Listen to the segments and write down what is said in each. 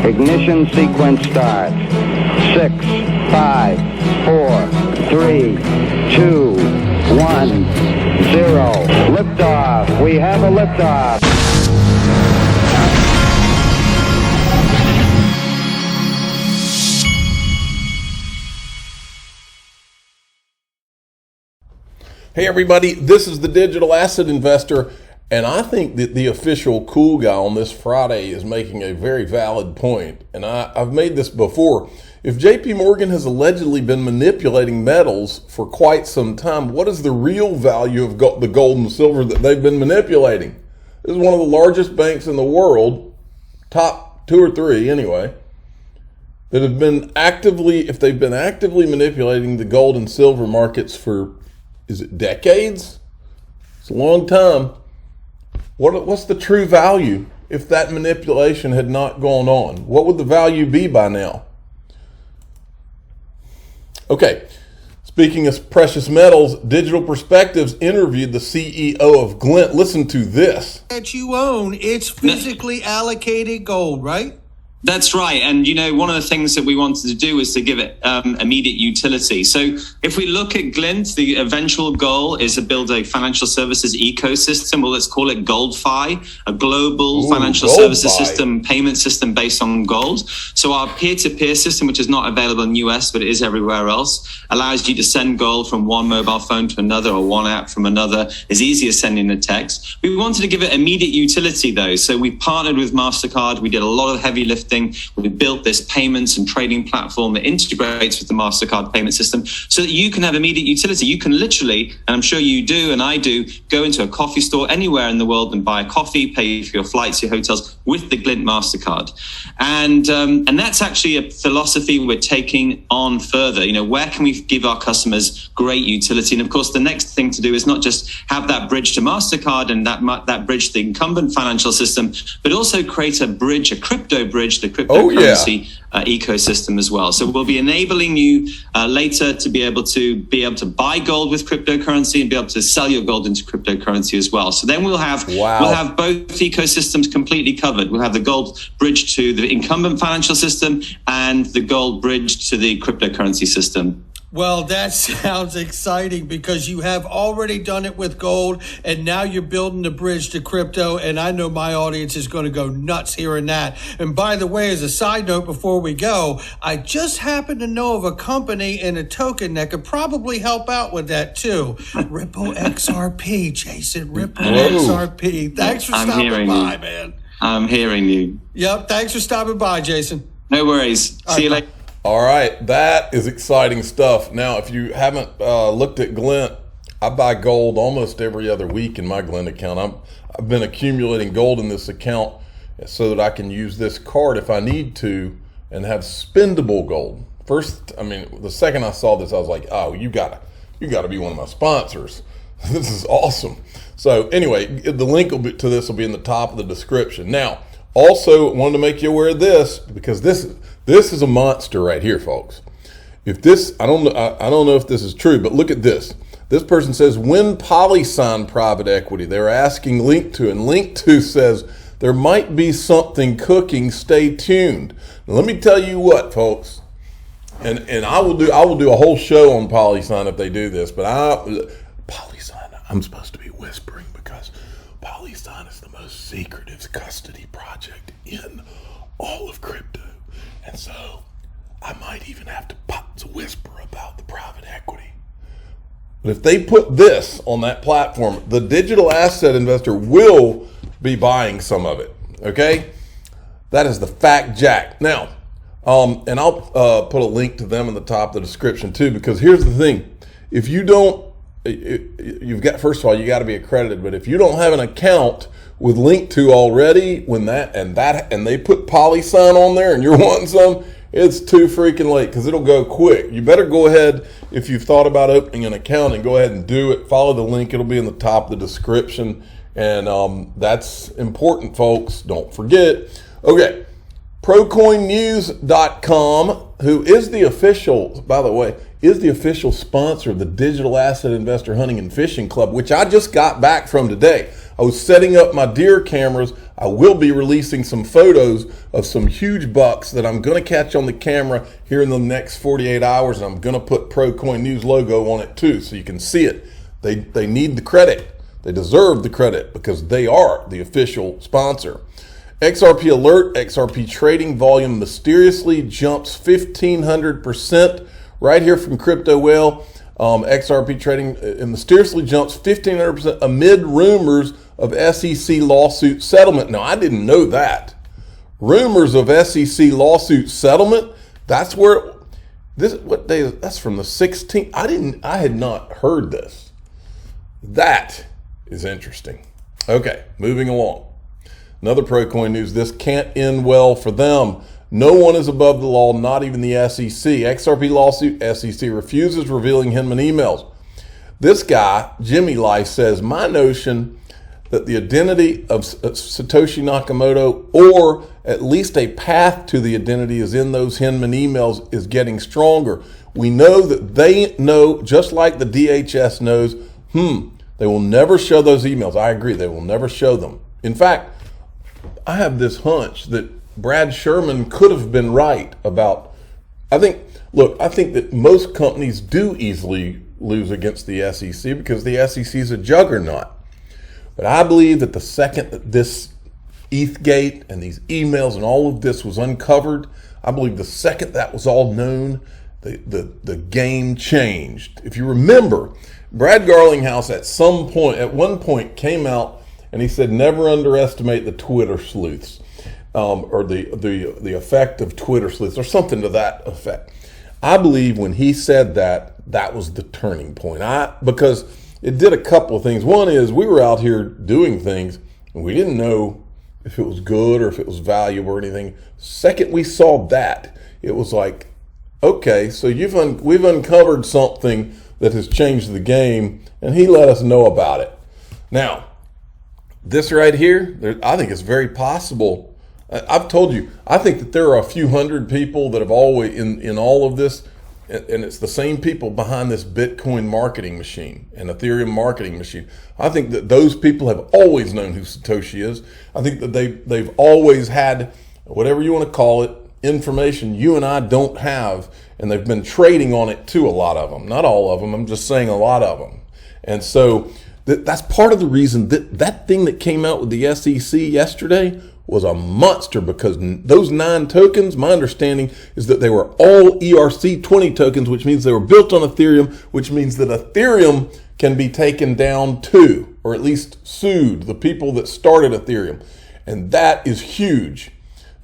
Ignition sequence starts. 6, 5, 4, 3, 2, 1, 0. Liftoff. We have a liftoff. Hey everybody, this is the Digital Asset Investor, and I think that the official cool guy on this Friday is making a very valid point. And I've made this before. If JP Morgan has allegedly been manipulating metals for quite some time, what is the real value of the gold and silver that they've been manipulating? This is one of the largest banks in the world, top 2 or 3 anyway, that have been if they've been actively manipulating the gold and silver markets for, is it decades? It's a long time. What's the true value if that manipulation had not gone on? What would the value be by now? Okay, speaking of precious metals, Digital Perspectives interviewed the CEO of Glint. Listen to this. That you own, it's physically allocated gold, right? That's right. And, one of the things that we wanted to do was to give it immediate utility. So if we look at Glint, the eventual goal is to build a financial services ecosystem. Well, let's call it GoldFi, a global financial services system, payment system based on gold. So our peer-to-peer system, which is not available in the US, but it is everywhere else, allows you to send gold from one mobile phone to another or one app from another, as easy as sending a text. We wanted to give it immediate utility, though. So we partnered with MasterCard. We did a lot of heavy lifting. We built this payments and trading platform that integrates with the MasterCard payment system so that you can have immediate utility. You can literally, and I'm sure you do and I do, go into a coffee store anywhere in the world and buy a coffee, pay for your flights, your hotels with the Glint MasterCard. And that's actually a philosophy we're taking on further. Where can we give our customers great utility? And of course, the next thing to do is not just have that bridge to MasterCard and that bridge to the incumbent financial system, but also create a bridge, a crypto bridge, the cryptocurrency ecosystem as well. So we'll be enabling you later to be able to buy gold with cryptocurrency and be able to sell your gold into cryptocurrency as well. So then we'll have both ecosystems completely covered. We'll have the gold bridge to the incumbent financial system and the gold bridge to the cryptocurrency system. Well, that sounds exciting because you have already done it with gold and now you're building the bridge to crypto. And I know my audience is going to go nuts hearing that. And by the way, as a side note, before we go, I just happen to know of a company and a token that could probably help out with that too. Ripple XRP, Jason, Ripple XRP. Thanks for stopping by, man. I'm hearing you. Yep. Thanks for stopping by, Jason. No worries. See you later. All right, that is exciting stuff. Now, if you haven't looked at Glint, I buy gold almost every other week in my Glint account. I've been accumulating gold in this account so that I can use this card if I need to and have spendable gold. The second I saw this, I was like, oh, you gotta be one of my sponsors. This is awesome. So anyway, the link to this will be in the top of the description. Now, also wanted to make you aware of this because this is a monster right here, folks. If this, I don't know if this is true, but look at this. This person says, when PolySign private equity, they're asking Link2, and Link2 says, there might be something cooking, stay tuned. Now, let me tell you what, folks, and I will do a whole show on PolySign if they do this, but PolySign, I'm supposed to be whispering because PolySign is the most secretive custody project in all of crypto. And so I might even have to whisper about the private equity. But if they put this on that platform, the Digital Asset Investor will be buying some of it. Okay? That is the fact jack. Now, and I'll put a link to them in the top of the description too, because here's the thing. If you don't, first of all, you got to be accredited, but if you don't have an account with Link2 already, and they put PolySign on there and you're wanting some, it's too freaking late because it'll go quick. You better go ahead, if you've thought about opening an account, and go ahead and do it. Follow the link. It'll be in the top of the description. And that's important, folks. Don't forget. Okay, ProCoinNews.com, who is the official, by the way, is the official sponsor of the Digital Asset Investor Hunting and Fishing Club, which I just got back from today. I was setting up my deer cameras. I will be releasing some photos of some huge bucks that I'm going to catch on the camera here in the next 48 hours. And I'm going to put ProCoin News logo on it too, so you can see it. They need the credit. They deserve the credit because they are the official sponsor. XRP alert, XRP trading volume mysteriously jumps 1,500% right here from Crypto Whale. XRP trading mysteriously jumps 1,500% amid rumors of SEC lawsuit settlement. Now, I didn't know that. Rumors of SEC lawsuit settlement. That's where what day? That's from the 16th. I had not heard this. That is interesting. Okay, moving along. Another ProCoin news. This can't end well for them. No one is above the law, not even the SEC. XRP lawsuit, SEC refuses revealing Hinman emails. This guy, Jimmy Life, says, my notion that the identity of Satoshi Nakamoto, or at least a path to the identity, is in those Hinman emails is getting stronger. We know that they know, just like the DHS knows, they will never show those emails. I agree, they will never show them. In fact, I have this hunch that Brad Sherman could have been right about, I think that most companies do easily lose against the SEC because the SEC is a juggernaut. But I believe that the second that this ETHgate and these emails and all of this was uncovered, I believe the second that was all known, the game changed. If you remember, Brad Garlinghouse at one point came out and he said, never underestimate the Twitter sleuths. Or the effect of Twitter sleuths, or something to that effect. I believe when he said that, that was the turning point. Because it did a couple of things. One is we were out here doing things and we didn't know if it was good or if it was valuable or anything. Second, we saw that, it was like, okay, so we've uncovered something that has changed the game, and he let us know about it. Now, this right here, I think it's very possible. I've told you, I think that there are a few hundred people that have always, in all of this, and it's the same people behind this Bitcoin marketing machine and Ethereum marketing machine. I think that those people have always known who Satoshi is. I think that they've always had, whatever you want to call it, information you and I don't have, and they've been trading on it too, a lot of them. Not all of them, I'm just saying a lot of them. And so that's part of the reason that thing that came out with the SEC yesterday was a monster, because those 9 tokens, my understanding is that they were all ERC20 tokens, which means they were built on Ethereum, which means that Ethereum can be taken down too, or at least sued, the people that started Ethereum. And that is huge.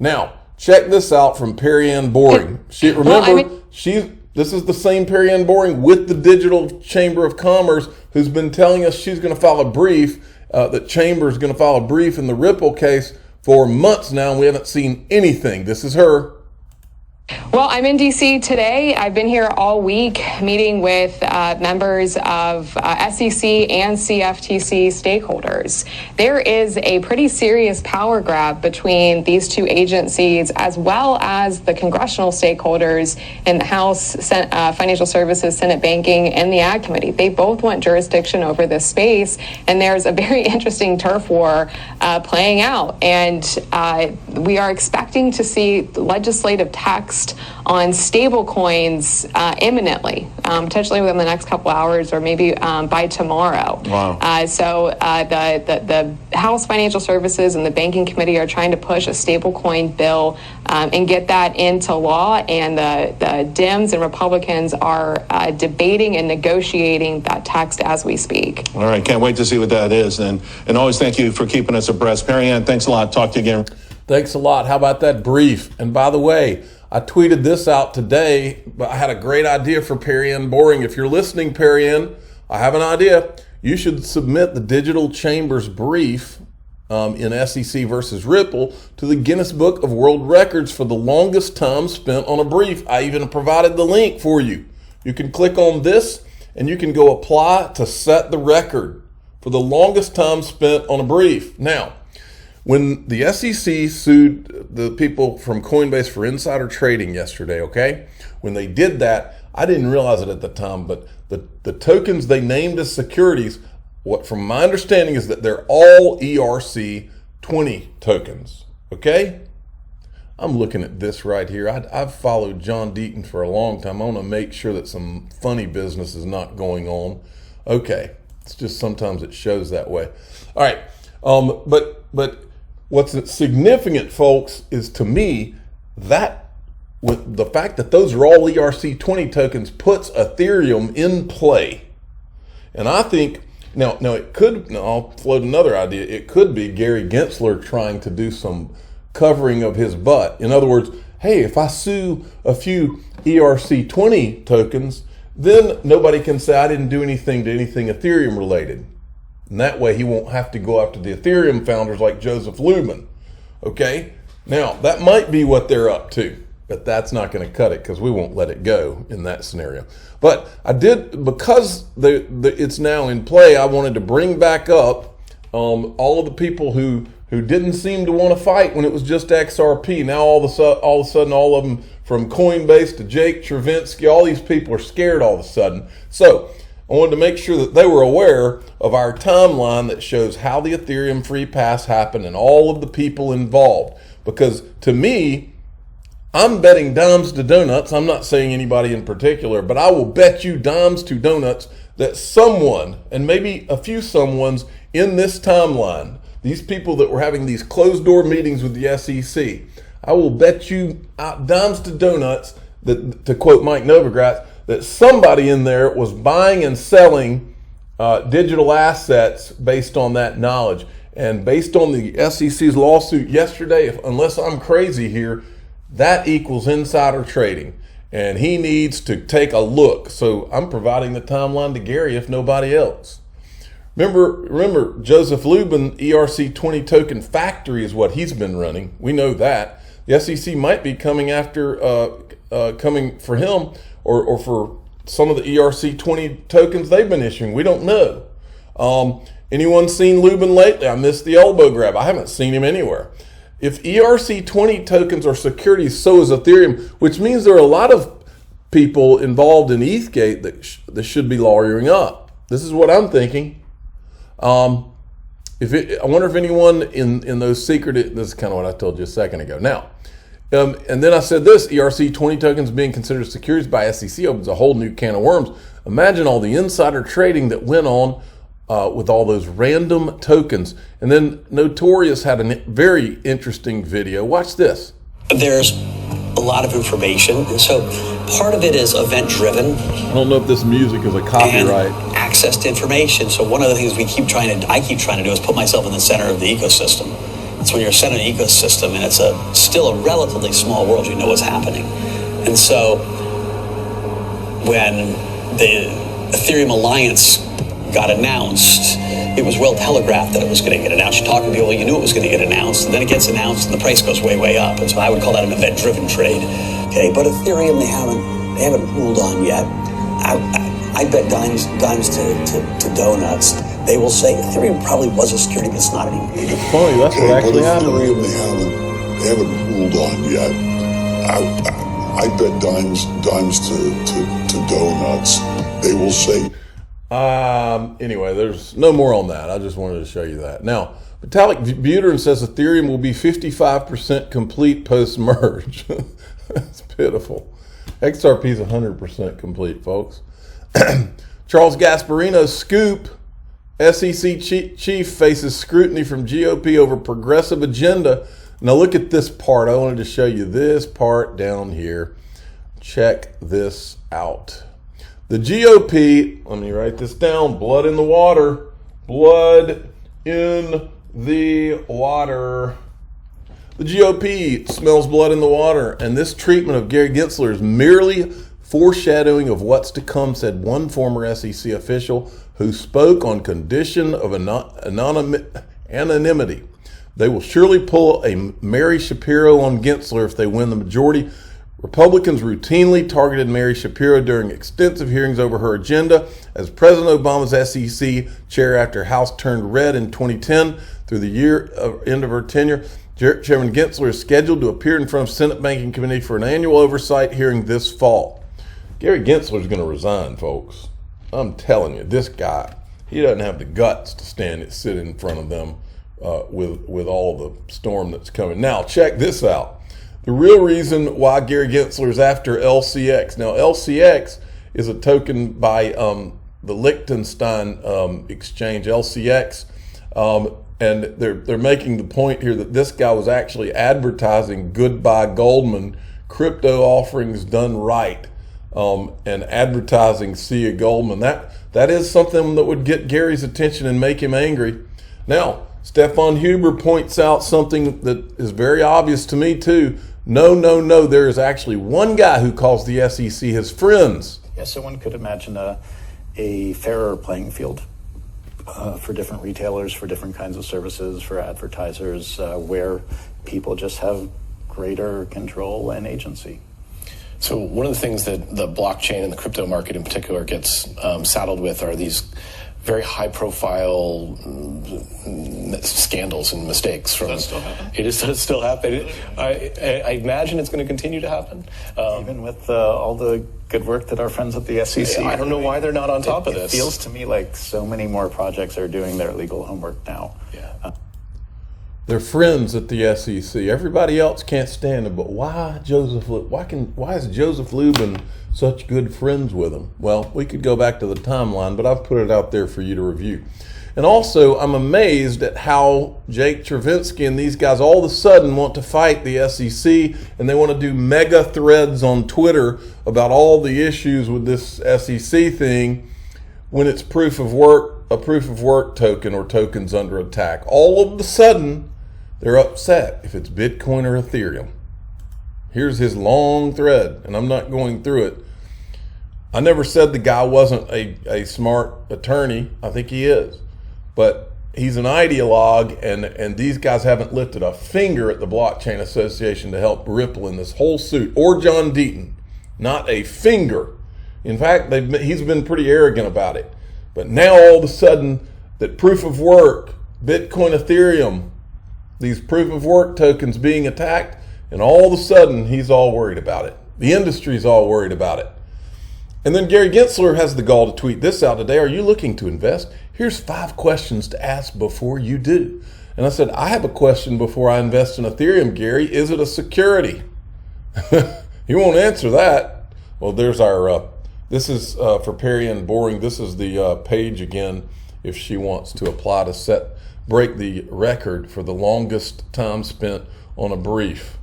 Now, check this out from Perianne Boring. This is the same Perianne Boring with the Digital Chamber of Commerce, who's been telling us she's going to file a brief, that Chamber is going to file a brief in the Ripple case for months now, and we haven't seen anything. This is her. Well, I'm in D.C. today. I've been here all week meeting with members of SEC and CFTC stakeholders. There is a pretty serious power grab between these two agencies, as well as the congressional stakeholders in the House Financial Services, Senate Banking, and the Ag Committee. They both want jurisdiction over this space, and there's a very interesting turf war playing out. And we are expecting to see legislative text on stable coins imminently, potentially within the next couple hours, or maybe by tomorrow. Wow. So the House Financial Services and the Banking Committee are trying to push a stable coin bill and get that into law, and the Dems and Republicans are debating and negotiating that text as we speak. All right, can't wait to see what that is. And always thank you for keeping us abreast. Perianne, thanks a lot. Talk to you again. Thanks a lot. How about that brief? And by the way, I tweeted this out today, but I had a great idea for Perianne Boring. If you're listening, Perianne, I have an idea. You should submit the Digital Chamber's brief in SEC versus Ripple to the Guinness Book of World Records for the longest time spent on a brief. I even provided the link for you. You can click on this and you can go apply to set the record for the longest time spent on a brief. Now, when the SEC sued the people from Coinbase for insider trading yesterday, okay? When they did that, I didn't realize it at the time, but the tokens they named as securities what from my understanding is that they're all ERC20 tokens. Okay? I'm looking at this right here. I've followed John Deaton for a long time. I want to make sure that some funny business is not going on. Okay, it's just sometimes it shows that way. All right, but what's significant, folks, is to me that with the fact that those are all ERC20 tokens puts Ethereum in play. And I think now it could. Now I'll float another idea. It could be Gary Gensler trying to do some covering of his butt. In other words, hey, if I sue a few ERC20 tokens, then nobody can say I didn't do anything to anything Ethereum related. And that way he won't have to go after the Ethereum founders like Joseph Lubin. Okay? Now, that might be what they're up to, but that's not going to cut it because we won't let it go in that scenario. But I did, because it's now in play, I wanted to bring back up all of the people who didn't seem to want to fight when it was just XRP. Now all of a sudden, all of them from Coinbase to Jake Chervinsky, all these people are scared all of a sudden. So I wanted to make sure that they were aware of our timeline that shows how the Ethereum free pass happened and all of the people involved. Because to me, I'm betting dimes to donuts. I'm not saying anybody in particular, but I will bet you dimes to donuts that someone, and maybe a few someones in this timeline, these people that were having these closed door meetings with the SEC, I will bet you dimes to donuts that, to quote Mike Novogratz, that somebody in there was buying and selling digital assets based on that knowledge. And based on the SEC's lawsuit yesterday, unless I'm crazy here, that equals insider trading. And he needs to take a look. So I'm providing the timeline to Gary if nobody else. Remember, Joseph Lubin, ERC20 token factory is what he's been running. We know that. The SEC might be coming coming for him or for some of the ERC20 tokens they've been issuing. We don't know. Anyone seen Lubin lately? I missed the elbow grab. I haven't seen him anywhere. If ERC20 tokens are securities, so is Ethereum, which means there are a lot of people involved in ETHgate that should be lawyering up. This is what I'm thinking. I wonder if anyone in those secret, this is kind of what I told you a second ago. Now, and then I said this, ERC20 tokens being considered securities by SEC opens a whole new can of worms. Imagine all the insider trading that went on with all those random tokens. And then Notorious had a very interesting video. Watch this. There's a lot of information. So part of it is event driven. I don't know if this music is a copyright. And access to information. So one of the things I keep trying to do is put myself in the center of the ecosystem. It's when you're center of the ecosystem and it's still a relatively small world, you know what's happening. And so when the Ethereum Alliance got announced, it was well telegraphed that it was going to get announced. You talk to people, you knew it was going to get announced, and then it gets announced and the price goes way, way up. And so I would call that an event-driven trade. Okay, but Ethereum they haven't ruled on yet. I bet dimes to donuts. They will say Ethereum probably was a security, but it's not anymore. It's funny, that's what actually happened. Ethereum they haven't ruled on yet. I bet dimes to donuts. They will say. Anyway, there's no more on that. I just wanted to show you that. Now, Vitalik Buterin says Ethereum will be 55% complete post-merge. That's pitiful. XRP is 100% complete, folks. Charles Gasparino's scoop. SEC chief faces scrutiny from GOP over progressive agenda. Now look at this part. I wanted to show you this part down here. Check this out. The GOP, let me write this down, blood in the water, blood in the water. The GOP smells blood in the water, and this treatment of Gary Gensler is merely foreshadowing of what's to come, said one former SEC official who spoke on condition of anonymity. They will surely pull a Mary Shapiro on Gensler if they win the majority. Republicans routinely targeted Mary Shapiro during extensive hearings over her agenda as President Obama's SEC chair after House turned red in 2010 through the end of her tenure. Chairman Gensler is scheduled to appear in front of Senate Banking Committee for an annual oversight hearing this fall. Gary Gensler is going to resign, folks. I'm telling you, this guy, he doesn't have the guts to sit in front of them with all the storm that's coming. Now, check this out. The real reason why Gary Gensler is after LCX. Now, LCX is a token by the Liechtenstein exchange, LCX, and they're making the point here that this guy was actually advertising Goodbye Goldman, crypto offerings done right, and advertising Sea of Goldman. That is something that would get Gary's attention and make him angry. Now, Stefan Huber points out something that is very obvious to me too. No, there is actually one guy who calls the SEC his friends. Yes, so one could imagine a fairer playing field for different retailers, for different kinds of services, for advertisers, where people just have greater control and agency. So one of the things that the blockchain and the crypto market in particular gets saddled with are these very high-profile scandals and mistakes. Does that still happen? It does still happen. I imagine it's going to continue to happen. Even with all the good work that our friends at the SEC I don't know why they're not on top of this. It feels to me like so many more projects are doing their legal homework now. Yeah. They're friends at the SEC. Everybody else can't stand them, but why is Joseph Lubin such good friends with him? Well, we could go back to the timeline, but I've put it out there for you to review. And also, I'm amazed at how Jake Chervinsky and these guys all of a sudden want to fight the SEC, and they want to do mega threads on Twitter about all the issues with this SEC thing when it's a proof of work token or tokens under attack. All of a sudden, they're upset if it's Bitcoin or Ethereum. Here's his long thread, and I'm not going through it. I never said the guy wasn't a smart attorney. I think he is. But he's an ideologue, and these guys haven't lifted a finger at the Blockchain Association to help Ripple in this whole suit, or John Deaton. Not a finger. In fact, he's been pretty arrogant about it. But now all of a sudden, that proof of work, Bitcoin, Ethereum, these proof of work tokens being attacked, and all of a sudden he's all worried about it. The industry's all worried about it. And then Gary Gensler has the gall to tweet this out today. Are you looking to invest? Here's 5 questions to ask before you do. And I said, I have a question before I invest in Ethereum, Gary. Is it a security? He won't answer that. Well, there's our, this is for Perry Ann Boring. This is the page again, if she wants to apply to break the record for the longest time spent on a brief.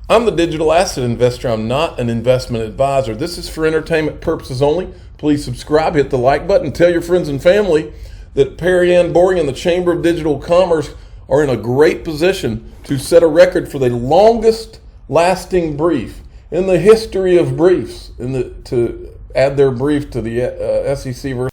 I'm the digital asset investor. I'm not an investment advisor. This is for entertainment purposes only. Please subscribe, hit the like button, tell your friends and family that Perry Ann Boring and the Chamber of Digital Commerce are in a great position to set a record for the longest lasting brief in the history of briefs, to add their brief to the SEC versus